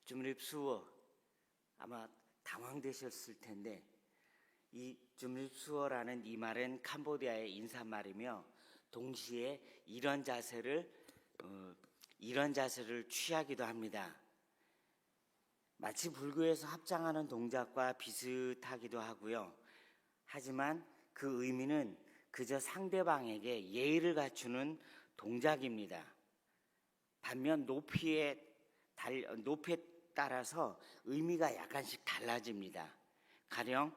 줌립수어 아마 당황되셨을 텐데 이 줌립수어라는 이 말은 캄보디아의 인사말이며 동시에 이런 자세를 취하기도 합니다. 마치 불교에서 합장하는 동작과 비슷하기도 하고요. 하지만 그 의미는 그저 상대방에게 예의를 갖추는 동작입니다. 반면 높이에 따라서 의미가 약간씩 달라집니다. 가령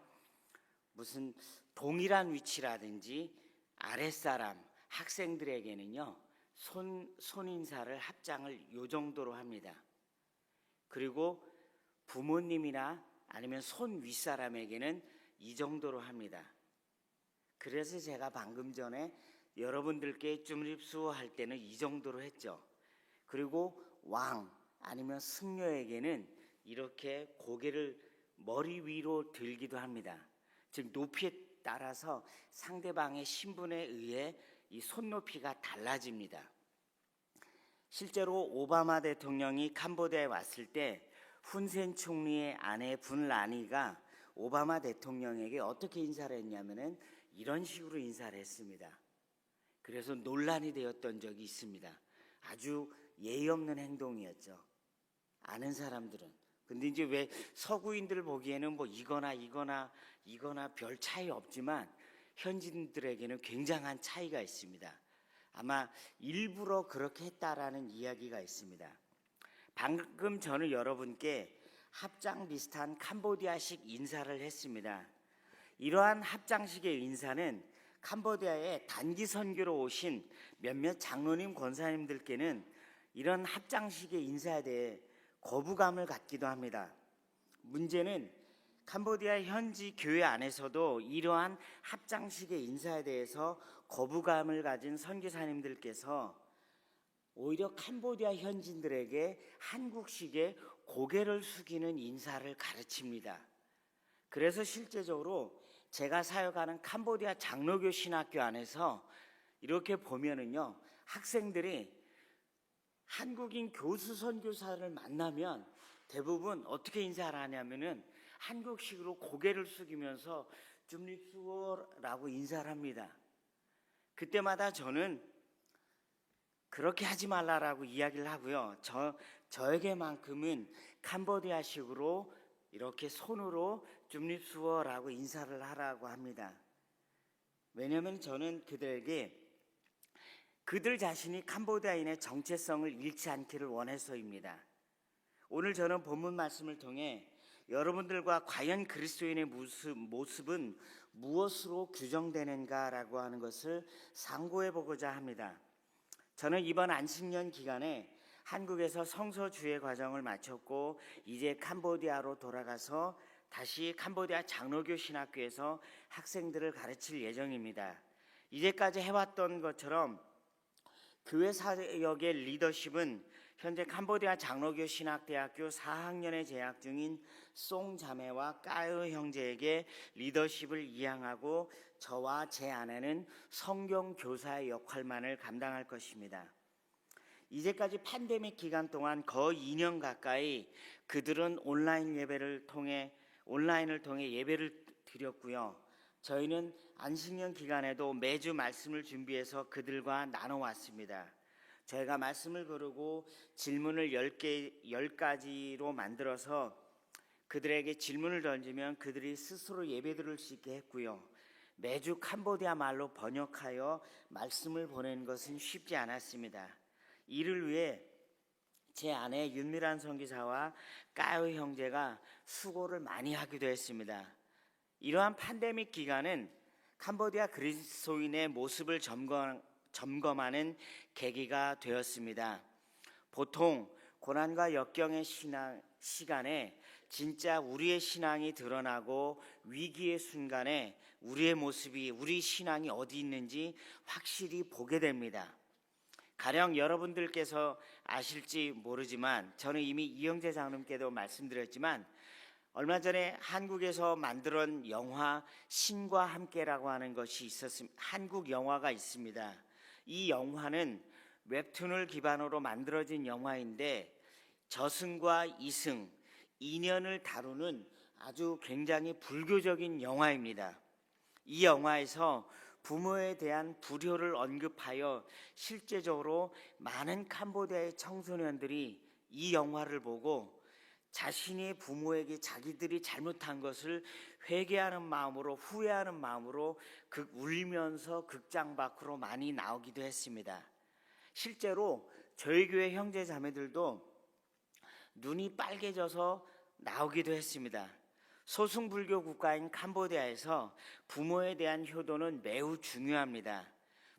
무슨 동일한 위치라든지 아랫사람, 학생들에게는요 손인사를 합장을 요 정도로 합니다. 그리고 부모님이나 아니면 손 윗사람에게는 이 정도로 합니다. 그래서 제가 방금 전에 여러분들께 줌립수어 할 때는 이 정도로 했죠. 그리고 왕 아니면 승려에게는 이렇게 고개를 머리 위로 들기도 합니다. 즉 높이에 따라서 상대방의 신분에 의해 이 손높이가 달라집니다. 실제로 오바마 대통령이 캄보디아에 왔을 때 훈센 총리의 아내 분라니가 오바마 대통령에게 어떻게 인사를 했냐면은 이런 식으로 인사를 했습니다. 그래서 논란이 되었던 적이 있습니다. 아주 예의 없는 행동이었죠. 아는 사람들은. 근데 이제 왜 서구인들 보기에는 뭐 이거나 별 차이 없지만 현지인들에게는 굉장한 차이가 있습니다. 아마 일부러 그렇게 했다라는 이야기가 있습니다. 방금 저는 여러분께 합장 비슷한 캄보디아식 인사를 했습니다. 이러한 합장식의 인사는 캄보디아에 단기 선교로 오신 몇몇 장로님 권사님들께는 이런 합장식의 인사에 대해 거부감을 갖기도 합니다. 문제는 캄보디아 현지 교회 안에서도 이러한 합장식의 인사에 대해서 거부감을 가진 선교사님들께서 오히려 캄보디아 현지인들에게 한국식의 고개를 숙이는 인사를 가르칩니다. 그래서 실제적으로 제가 사역하는 캄보디아 장로교 신학교 안에서 이렇게 보면은요, 학생들이 한국인 교수 선교사를 만나면 대부분 어떻게 인사를 하냐면은 한국식으로 고개를 숙이면서 줌립수어라고 인사를 합니다. 그때마다 저는 그렇게 하지 말라라고 이야기를 하고요. 저에게만큼은 캄보디아식으로 이렇게 손으로 줌립수어라고 인사를 하라고 합니다. 왜냐하면 저는 그들에게 그들 자신이 캄보디아인의 정체성을 잃지 않기를 원해서입니다. 오늘 저는 본문 말씀을 통해 여러분들과 과연 그리스도인의 모습은 무엇으로 규정되는가라고 하는 것을 상고해 보고자 합니다. 저는 이번 안식년 기간에 한국에서 성서주의 과정을 마쳤고 이제 캄보디아로 돌아가서 다시 캄보디아 장로교 신학교에서 학생들을 가르칠 예정입니다. 이제까지 해왔던 것처럼 교회 사역의 리더십은 현재 캄보디아 장로교 신학대학교 4학년에 재학 중인 송 자매와 까요 형제에게 리더십을 이양하고 저와 제 아내는 성경 교사의 역할만을 감당할 것입니다. 이제까지 팬데믹 기간 동안 거의 2년 가까이 그들은 온라인을 통해 예배를 드렸고요. 저희는 안식년 기간에도 매주 말씀을 준비해서 그들과 나눠왔습니다. 저희가 말씀을 고르고 질문을 10가지로 만들어서 그들에게 질문을 던지면 그들이 스스로 예배 드릴 수 있게 했고요. 매주 캄보디아 말로 번역하여 말씀을 보내는 것은 쉽지 않았습니다. 이를 위해 제 아내 윤미란 선교사와 까요 형제가 수고를 많이 하기도 했습니다. 이러한 팬데믹 기간은 캄보디아 그리스도인의 모습을 점검하는 계기가 되었습니다. 보통 고난과 역경의 시간에 진짜 우리의 신앙이 드러나고 위기의 순간에 우리의 모습이, 우리 신앙이 어디 있는지 확실히 보게 됩니다. 가령 여러분들께서 아실지 모르지만 저는 이미 이영재 장로님께도 말씀드렸지만 얼마 전에 한국에서 만들어낸 영화 신과 함께라고 하는 것이 한국 영화가 있습니다. 이 영화는 웹툰을 기반으로 만들어진 영화인데 저승과 이승, 인연을 다루는 아주 굉장히 불교적인 영화입니다. 이 영화에서 부모에 대한 불효를 언급하여 실제적으로 많은 캄보디아의 청소년들이 이 영화를 보고 자신의 부모에게 자기들이 잘못한 것을 회개하는 마음으로, 후회하는 마음으로 울면서 극장 밖으로 많이 나오기도 했습니다. 실제로 저희 교회 형제 자매들도 눈이 빨개져서 나오기도 했습니다. 소승불교 국가인 캄보디아에서 부모에 대한 효도는 매우 중요합니다.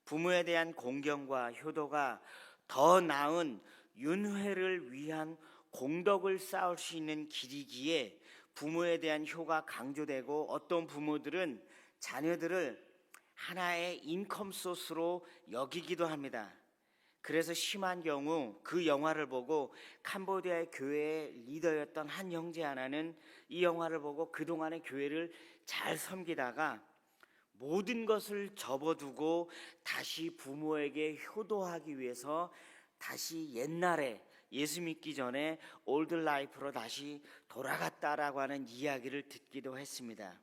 부모에 대한 공경과 효도가 더 나은 윤회를 위한 공덕을 쌓을 수 있는 길이기에 부모에 대한 효가 강조되고, 어떤 부모들은 자녀들을 하나의 인컴 소스로 여기기도 합니다. 그래서 심한 경우 그 영화를 보고 캄보디아의 교회의 리더였던 한 형제 하나는 이 영화를 보고 그동안의 교회를 잘 섬기다가 모든 것을 접어두고 다시 부모에게 효도하기 위해서 다시 옛날에 예수 믿기 전에 올드 라이프로 다시 돌아갔다라고 하는 이야기를 듣기도 했습니다.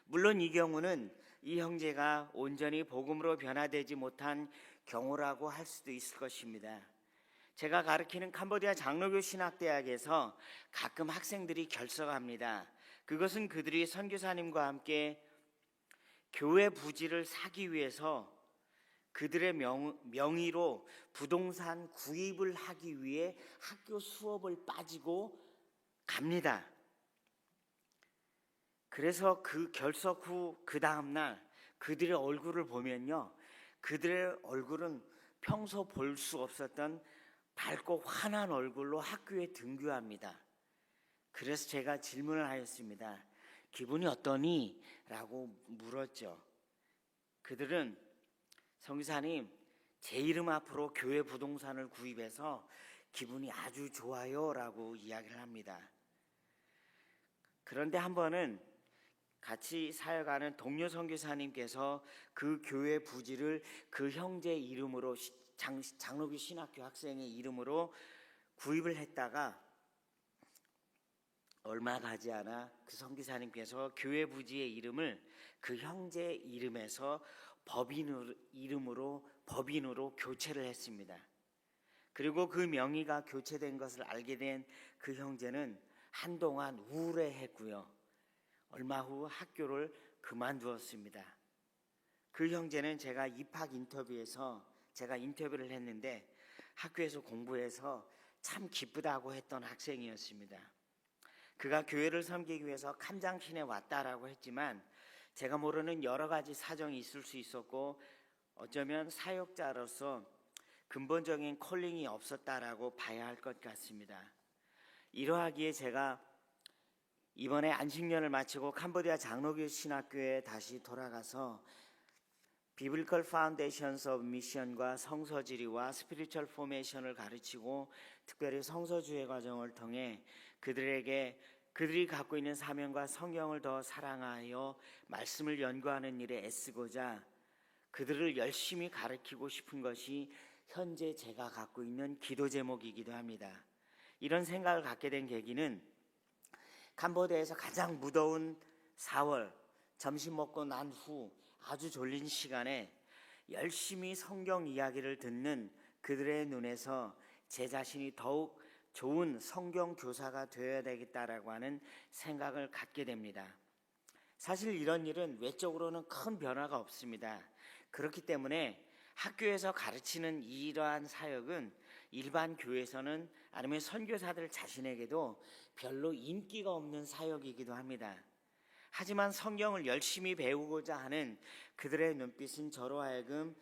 물론 이 경우는 이 형제가 온전히 복음으로 변화되지 못한 경우라고 할 수도 있을 것입니다. 제가 가르치는 캄보디아 장로교 신학대학에서 가끔 학생들이 결석합니다. 그것은 그들이 선교사님과 함께 교회 부지를 사기 위해서 그들의 명의로 부동산 구입을 하기 위해 학교 수업을 빠지고 갑니다. 그래서 그 결석 후 그 다음날 그들의 얼굴을 보면요, 그들의 얼굴은 평소 볼 수 없었던 밝고 환한 얼굴로 학교에 등교합니다. 그래서 제가 질문을 하였습니다. 기분이 어떠니? 라고 물었죠. 그들은 성교사님, 제 이름 앞으로 교회 부동산을 구입해서 기분이 아주 좋아요 라고 이야기를 합니다. 그런데 한 번은 같이 사역하는 동료 선교사님께서 그 교회 부지를 그 형제 이름으로, 장로교 신학교 학생의 이름으로 구입을 했다가 얼마 가지 않아 그 선교사님께서 교회 부지의 이름을 그 형제 이름에서 법인으로 교체를 했습니다. 그리고 그 명의가 교체된 것을 알게 된 그 형제는 한동안 우울해했고요. 얼마 후 학교를 그만두었습니다. 그 형제는 제가 입학 인터뷰에서 제가 인터뷰를 했는데 학교에서 공부해서 참 기쁘다고 했던 학생이었습니다. 그가 교회를 섬기기 위해서 캄장신에 왔다라고 했지만 제가 모르는 여러 가지 사정이 있을 수 있었고, 어쩌면 사역자로서 근본적인 콜링이 없었다라고 봐야 할 것 같습니다. 이러하기에 제가 이번에 안식년을 마치고 캄보디아 장로교 신학교에 다시 돌아가서 비블리컬 파운데이션스 오브 미션과 성서지리와 스피리추얼 포메이션을 가르치고, 특별히 성서주의 과정을 통해 그들이 갖고 있는 사명과 성경을 더 사랑하여 말씀을 연구하는 일에 애쓰고자 그들을 열심히 가르치고 싶은 것이 현재 제가 갖고 있는 기도 제목이기도 합니다. 이런 생각을 갖게 된 계기는 캄보디아에서 가장 무더운 4월, 점심 먹고 난 후 아주 졸린 시간에 열심히 성경 이야기를 듣는 그들의 눈에서 제 자신이 더욱 좋은 성경 교사가 되어야 되겠다라고 하는 생각을 갖게 됩니다. 사실 이런 일은 외적으로는 큰 변화가 없습니다. 그렇기 때문에 학교에서 가르치는 이러한 사역은 일반 교회에서는, 아니면 선교사들 자신에게도 별로 인기가 없는 사역이기도 합니다. 하지만 성경을 열심히 배우고자 하는 그들의 눈빛은 저로 하여금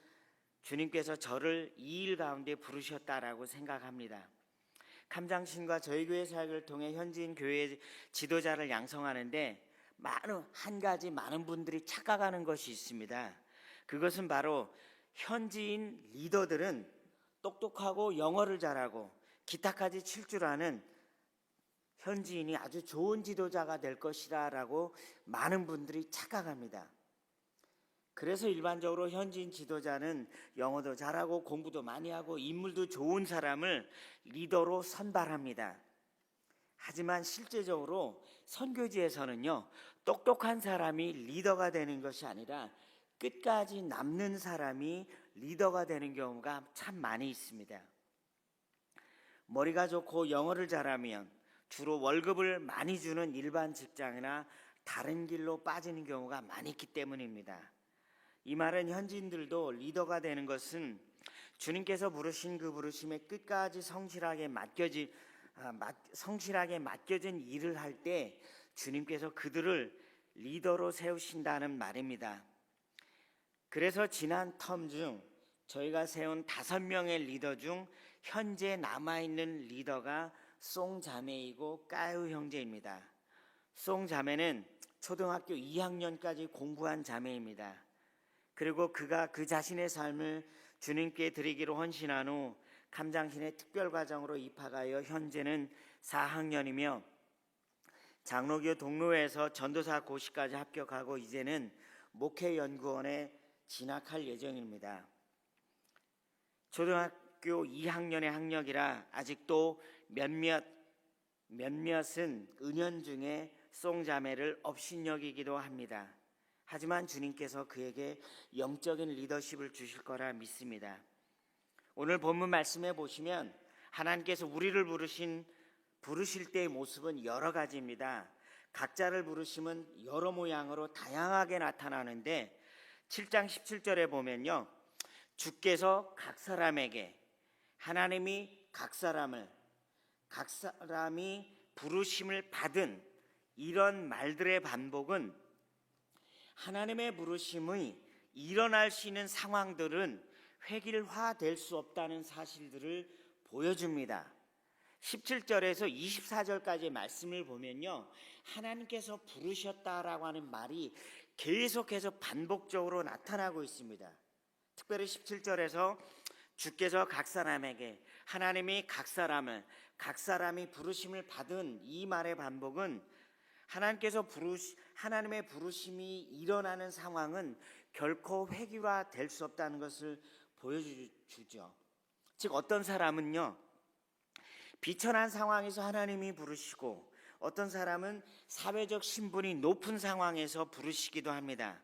주님께서 저를 이 일 가운데 부르셨다라고 생각합니다. 캄장신과 저희 교회 사역을 통해 현지인 교회 지도자를 양성하는데 많은 분들이 착각하는 것이 있습니다. 그것은 바로 현지인 리더들은 똑똑하고 영어를 잘하고 기타까지 칠 줄 아는 현지인이 아주 좋은 지도자가 될 것이다 라고 많은 분들이 착각합니다. 그래서 일반적으로 현지인 지도자는 영어도 잘하고 공부도 많이 하고 인물도 좋은 사람을 리더로 선발합니다. 하지만 실제적으로 선교지에서는요, 똑똑한 사람이 리더가 되는 것이 아니라 끝까지 남는 사람이 리더가 되는 경우가 참 많이 있습니다. 머리가 좋고 영어를 잘하면 주로 월급을 많이 주는 일반 직장이나 다른 길로 빠지는 경우가 많이 있기 때문입니다. 이 말은 현지인들도 리더가 되는 것은 주님께서 부르신 그 부르심에 끝까지 성실하게 맡겨진 일을 할 때 주님께서 그들을 리더로 세우신다는 말입니다. 그래서 지난 텀 중 저희가 세운 5명의 리더 중 현재 남아있는 리더가 송 자매이고 까유 형제입니다. 송 자매는 초등학교 2학년까지 공부한 자매입니다. 그리고 그가 그 자신의 삶을 주님께 드리기로 헌신한 후 감장신의 특별과정으로 입학하여 현재는 4학년이며 장로교 동로에서 전도사 고시까지 합격하고 이제는 목회연구원에 진학할 예정입니다. 초등학교 2학년의 학력이라 아직도 몇몇은 은연중에 송자매를 업신여기기도 합니다. 하지만 주님께서 그에게 영적인 리더십을 주실 거라 믿습니다. 오늘 본문 말씀해 보시면 하나님께서 우리를 부르실 때의 모습은 여러 가지입니다. 각자를 부르심은 여러 모양으로 다양하게 나타나는데 7장 17절에 보면요, 주께서 각 사람에게, 하나님이 각 사람이 부르심을 받은 이런 말들의 반복은 하나님의 부르심이 일어날 수 있는 상황들은 획일화될 수 없다는 사실들을 보여줍니다. 17절에서 24절까지의 말씀을 보면요, 하나님께서 부르셨다라고 하는 말이 계속해서 반복적으로 나타나고 있습니다. 특별히 17절에서 주께서 각 사람에게, 하나님이 각 사람이 부르심을 받은 이 말의 반복은 하나님의 부르심이 일어나는 상황은 결코 획일화될 수 없다는 것을 보여주죠. 즉 어떤 사람은요, 비천한 상황에서 하나님이 부르시고 어떤 사람은 사회적 신분이 높은 상황에서 부르시기도 합니다.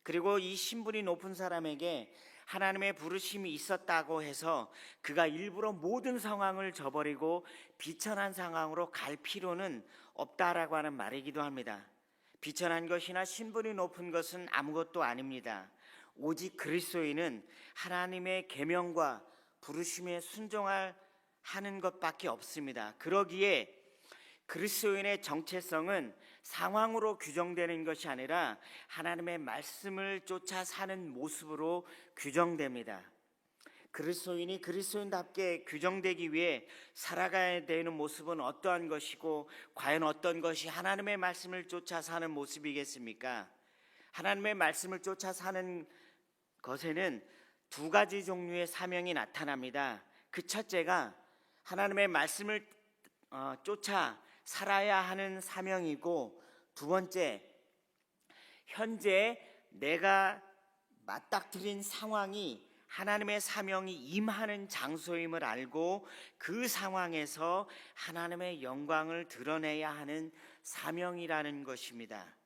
그리고 이 신분이 높은 사람에게 하나님의 부르심이 있었다고 해서 그가 일부러 모든 상황을 저버리고 비천한 상황으로 갈 필요는 없다라고 하는 말이기도 합니다. 비천한 것이나 신분이 높은 것은 아무것도 아닙니다. 오직 그리스도인은 하나님의 계명과 부르심에 순종하는 것밖에 없습니다. 그러기에 그리스도인의 정체성은 상황으로 규정되는 것이 아니라 하나님의 말씀을 쫓아 사는 모습으로 규정됩니다. 그리스도인이 그리스도인답게 규정되기 위해 살아가야 되는 모습은 어떠한 것이고 과연 어떤 것이 하나님의 말씀을 쫓아 사는 모습이겠습니까? 하나님의 말씀을 쫓아 사는 것에는 두 가지 종류의 사명이 나타납니다. 그 첫째가 하나님의 말씀을 쫓아 살아야 하는 사명이고, 두 번째, 현재 내가 맞닥뜨린 상황이 하나님의 사명이 임하는 장소임을 알고 그 상황에서 하나님의 영광을 드러내야 하는 사명이라는 것입니다.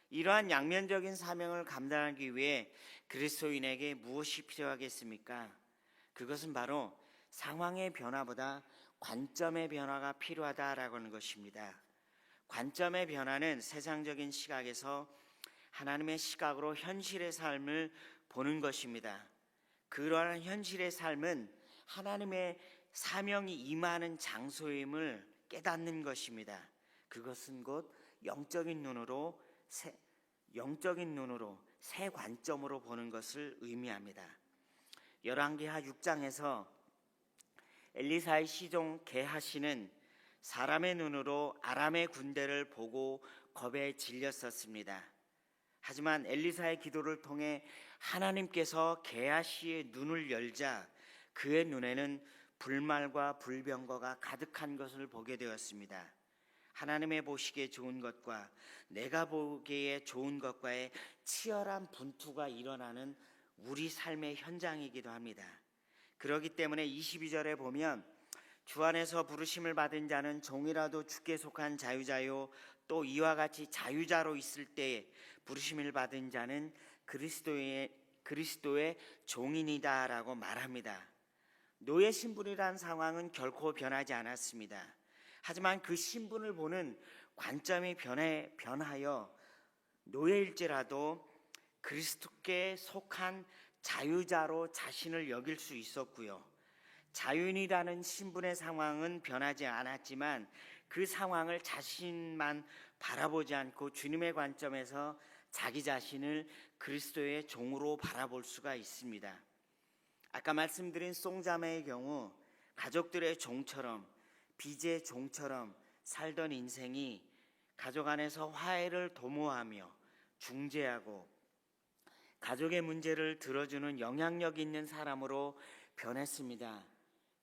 이러한 양면적인 사명을 감당하기 위해 그리스도인에게 무엇이 필요하겠습니까? 그것은 바로 상황의 변화보다 관점의 변화가 필요하다라고 하는 것입니다. 관점의 변화는 세상적인 시각에서 하나님의 시각으로 현실의 삶을 보는 것입니다. 그러한 현실의 삶은 하나님의 사명이 임하는 장소임을 깨닫는 것입니다. 그것은 곧 영적인 눈으로 새 관점으로 보는 것을 의미합니다. 열왕기하 6장에서 엘리사의 시종 게하시는 사람의 눈으로 아람의 군대를 보고 겁에 질렸었습니다. 하지만 엘리사의 기도를 통해 하나님께서 게하시의 눈을 열자 그의 눈에는 불말과 불병거가 가득한 것을 보게 되었습니다. 하나님의 보시기에 좋은 것과 내가 보기에 좋은 것과의 치열한 분투가 일어나는 우리 삶의 현장이기도 합니다. 그렇기 때문에 22절에 보면 주 안에서 부르심을 받은 자는 종이라도 주께 속한 자유자요, 또 이와 같이 자유자로 있을 때 부르심을 받은 자는 그리스도의 종인이다라고 말합니다. 노예 신분이란 상황은 결코 변하지 않았습니다. 하지만 그 신분을 보는 관점이 변하여 노예일지라도 그리스도께 속한 자유자로 자신을 여길 수 있었고요. 자유인이라는 신분의 상황은 변하지 않았지만 그 상황을 자신만 바라보지 않고 주님의 관점에서 자기 자신을 그리스도의 종으로 바라볼 수가 있습니다. 아까 말씀드린 송자매의 경우 가족들의 종처럼, 빚의 종처럼 살던 인생이 가족 안에서 화해를 도모하며 중재하고 가족의 문제를 들어주는 영향력 있는 사람으로 변했습니다.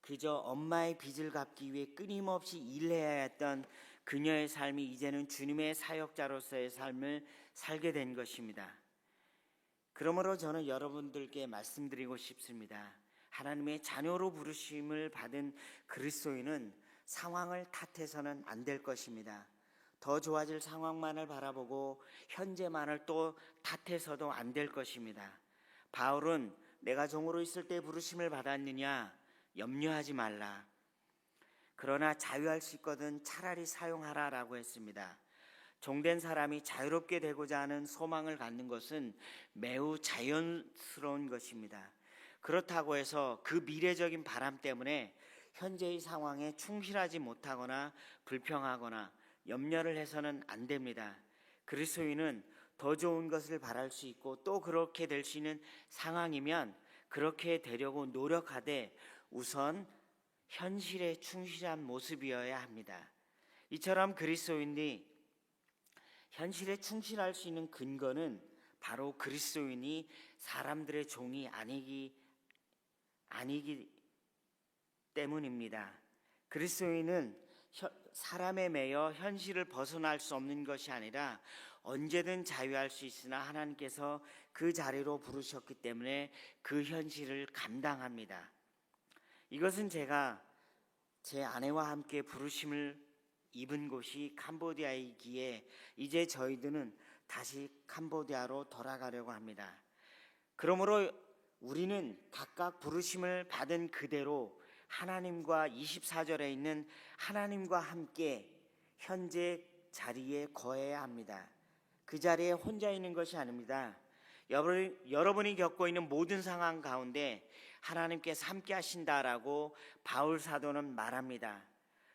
그저 엄마의 빚을 갚기 위해 끊임없이 일해야 했던 그녀의 삶이 이제는 주님의 사역자로서의 삶을 살게 된 것입니다. 그러므로 저는 여러분들께 말씀드리고 싶습니다. 하나님의 자녀로 부르심을 받은 그리스도인은 상황을 탓해서는 안 될 것입니다. 더 좋아질 상황만을 바라보고 현재만을 또 탓해서도 안 될 것입니다. 바울은 내가 종으로 있을 때 부르심을 받았느냐 염려하지 말라. 그러나 자유할 수 있거든 차라리 사용하라라고 했습니다. 종된 사람이 자유롭게 되고자 하는 소망을 갖는 것은 매우 자연스러운 것입니다. 그렇다고 해서 그 미래적인 바람 때문에 현재의 상황에 충실하지 못하거나 불평하거나 염려를 해서는 안 됩니다. 그리스도인은 더 좋은 것을 바랄 수 있고 또 그렇게 될 수 있는 상황이면 그렇게 되려고 노력하되 우선 현실에 충실한 모습이어야 합니다. 이처럼 그리스도인이 현실에 충실할 수 있는 근거는 바로 그리스도인이 사람들의 종이 아니기 때문입니다. 그리스도인은 사람에 매여 현실을 벗어날 수 없는 것이 아니라 언제든 자유할 수 있으나 하나님께서 그 자리로 부르셨기 때문에 그 현실을 감당합니다. 이것은 제가 제 아내와 함께 부르심을 입은 곳이 캄보디아이기에 이제 저희들은 다시 캄보디아로 돌아가려고 합니다. 그러므로 우리는 각각 부르심을 받은 그대로 하나님과 24절에 있는 하나님과 함께 현재 자리에 거해야 합니다. 그 자리에 혼자 있는 것이 아닙니다. 여러분이 겪고 있는 모든 상황 가운데 하나님께서 함께 하신다라고 바울 사도는 말합니다.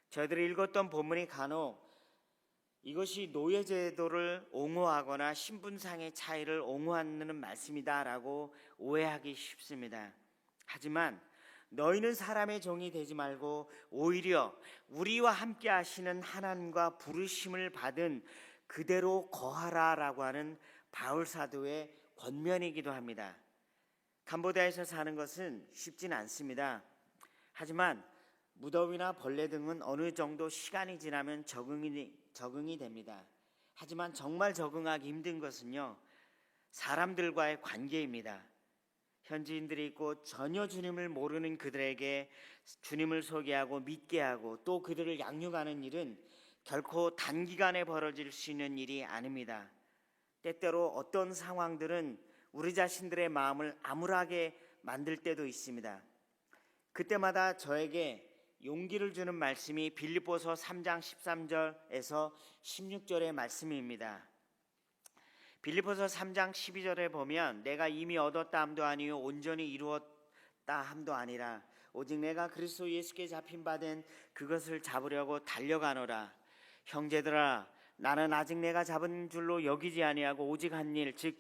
저희들이 읽었던 본문이 간혹 이것이 노예제도를 옹호하거나 신분상의 차이를 옹호하는 말씀이다라고 오해하기 쉽습니다. 하지만 너희는 사람의 종이 되지 말고 오히려 우리와 함께 하시는 하나님과 부르심을 받은 그대로 거하라라고 하는 바울 사도의 권면이기도 합니다. 캄보디아에서 사는 것은 쉽진 않습니다. 하지만 무더위나 벌레 등은 어느 정도 시간이 지나면 적응이 됩니다. 하지만 정말 적응하기 힘든 것은요, 사람들과의 관계입니다. 현지인들이 있고 전혀 주님을 모르는 그들에게 주님을 소개하고 믿게 하고 또 그들을 양육하는 일은 결코 단기간에 벌어질 수 있는 일이 아닙니다. 때때로 어떤 상황들은 우리 자신들의 마음을 암울하게 만들 때도 있습니다. 그때마다 저에게 용기를 주는 말씀이 빌립보서 3장 13절에서 16절의 말씀입니다. 빌립보서 3장 12절에 보면 내가 이미 얻었다 함도 아니요 온전히 이루었다 함도 아니라 오직 내가 그리스도 예수께 잡힌 바 된 그것을 잡으려고 달려가노라. 형제들아, 나는 아직 내가 잡은 줄로 여기지 아니하고 오직 한 일, 즉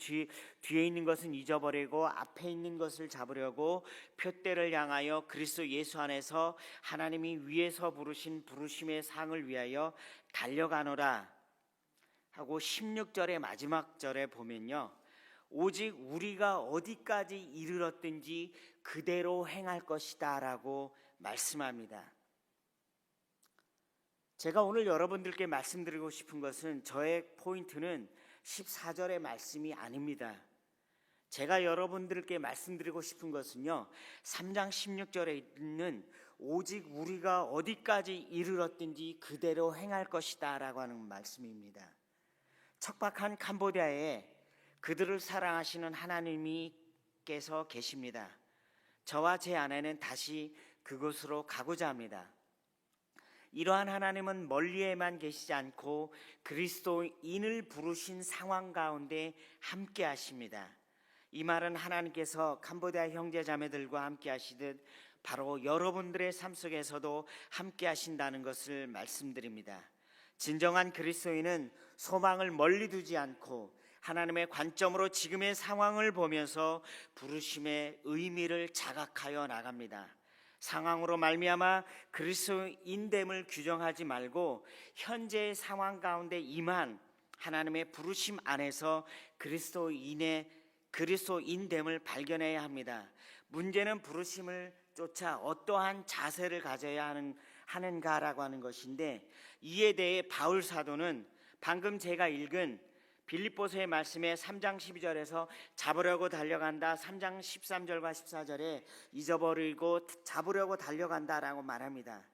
뒤에 있는 것은 잊어버리고 앞에 있는 것을 잡으려고 표대를 향하여 그리스도 예수 안에서 하나님이 위에서 부르신 부르심의 상을 위하여 달려가노라 하고 16절의 마지막 절에 보면요, 오직 우리가 어디까지 이르렀든지 그대로 행할 것이다 라고 말씀합니다. 제가 오늘 여러분들께 말씀드리고 싶은 것은 저의 포인트는 14절의 말씀이 아닙니다. 제가 여러분들께 말씀드리고 싶은 것은요, 3장 16절에 있는 오직 우리가 어디까지 이르렀든지 그대로 행할 것이다 라고 하는 말씀입니다. 척박한 캄보디아에 그들을 사랑하시는 하나님께서 계십니다. 저와 제 아내는 다시 그곳으로 가고자 합니다. 이러한 하나님은 멀리에만 계시지 않고 그리스도인을 부르신 상황 가운데 함께 하십니다. 이 말은 하나님께서 캄보디아 형제 자매들과 함께 하시듯 바로 여러분들의 삶 속에서도 함께 하신다는 것을 말씀드립니다. 진정한 그리스도인은 소망을 멀리 두지 않고 하나님의 관점으로 지금의 상황을 보면서 부르심의 의미를 자각하여 나갑니다. 상황으로 말미암아 그리스도인됨을 규정하지 말고 현재의 상황 가운데 임한 하나님의 부르심 안에서 그리스도인됨을 발견해야 합니다. 문제는 부르심을 쫓아 어떠한 자세를 가져야 하는가라고 하는 것인데, 이에 대해 바울 사도는 방금 제가 읽은 빌립보서의 말씀에 3장 12절에서 잡으려고 달려간다, 3장 13절과 14절에 잊어버리고 잡으려고 달려간다라고 말합니다.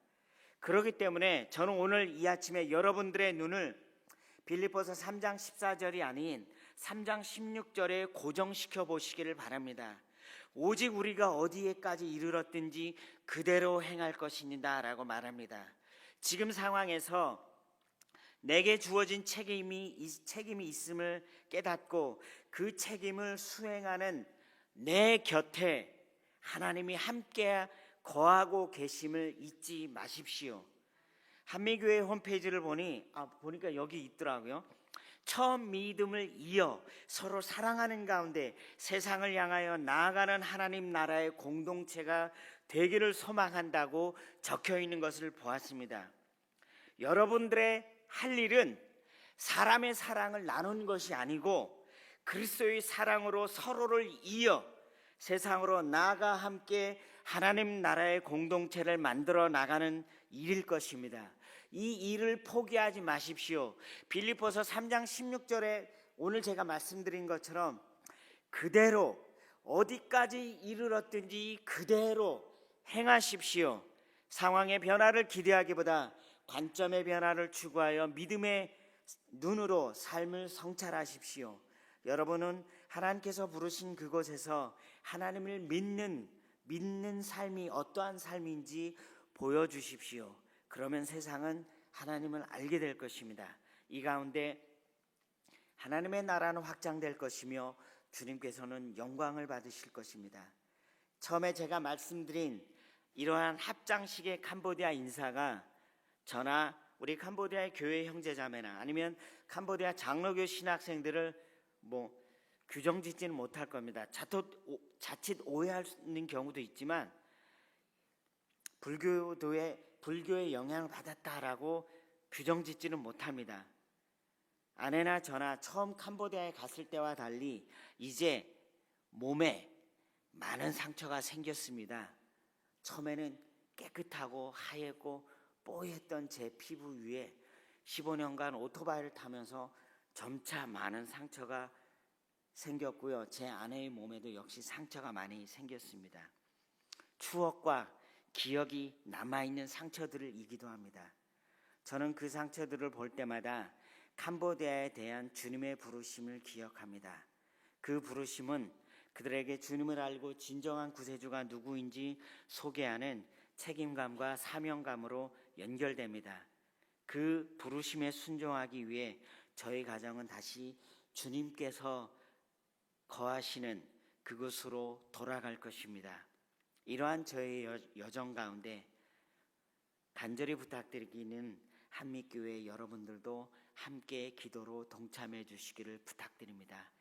그렇기 때문에 저는 오늘 이 아침에 여러분들의 눈을 빌립보서 3장 14절이 아닌 3장 16절에 고정시켜 보시기를 바랍니다. 오직 우리가 어디에까지 이르렀든지 그대로 행할 것입니다 라고 말합니다. 지금 상황에서 내게 주어진 책임이 있음을 깨닫고 그 책임을 수행하는 내 곁에 하나님이 함께 거하고 계심을 잊지 마십시오. 한미교회 홈페이지를 보니까 여기 있더라고요. 처음 믿음을 이어 서로 사랑하는 가운데 세상을 향하여 나아가는 하나님 나라의 공동체가 되기를 소망한다고 적혀 있는 것을 보았습니다. 여러분들의 할 일은 사람의 사랑을 나누는 것이 아니고 그리스도의 사랑으로 서로를 이어 세상으로 나아가 함께 하나님 나라의 공동체를 만들어 나가는 일일 것입니다. 이 일을 포기하지 마십시오. 빌립보서 3장 16절에 오늘 제가 말씀드린 것처럼 그대로 어디까지 이르렀든지 그대로 행하십시오. 상황의 변화를 기대하기보다 관점의 변화를 추구하여 믿음의 눈으로 삶을 성찰하십시오. 여러분은 하나님께서 부르신 그곳에서 하나님을 믿는 삶이 어떠한 삶인지 보여주십시오. 그러면 세상은 하나님을 알게 될 것입니다. 이 가운데 하나님의 나라는 확장될 것이며 주님께서는 영광을 받으실 것입니다. 처음에 제가 말씀드린 이러한 합장식의 캄보디아 인사가 저나 우리 캄보디아의 교회 형제자매나 아니면 캄보디아 장로교 신학생들을 규정짓지는 못할 겁니다. 자칫 오해하는 경우도 있지만 불교의 영향을 받았다라고 규정짓지는 못합니다. 아내나 저나 처음 캄보디아에 갔을 때와 달리 이제 몸에 많은 상처가 생겼습니다. 처음에는 깨끗하고 하얗고 뽀얗던 제 피부 위에 15년간 오토바이를 타면서 점차 많은 상처가 생겼고요. 제 아내의 몸에도 역시 상처가 많이 생겼습니다. 추억과 기억이 남아있는 상처들이기도 합니다. 저는 그 상처들을 볼 때마다 캄보디아에 대한 주님의 부르심을 기억합니다. 그 부르심은 그들에게 주님을 알고 진정한 구세주가 누구인지 소개하는 책임감과 사명감으로 연결됩니다. 그 부르심에 순종하기 위해 저희 가정은 다시 주님께서 거하시는 그곳으로 돌아갈 것입니다. 이러한 저의 여정 가운데 간절히 부탁드리기는 한미교회 여러분들도 함께 기도로 동참해 주시기를 부탁드립니다.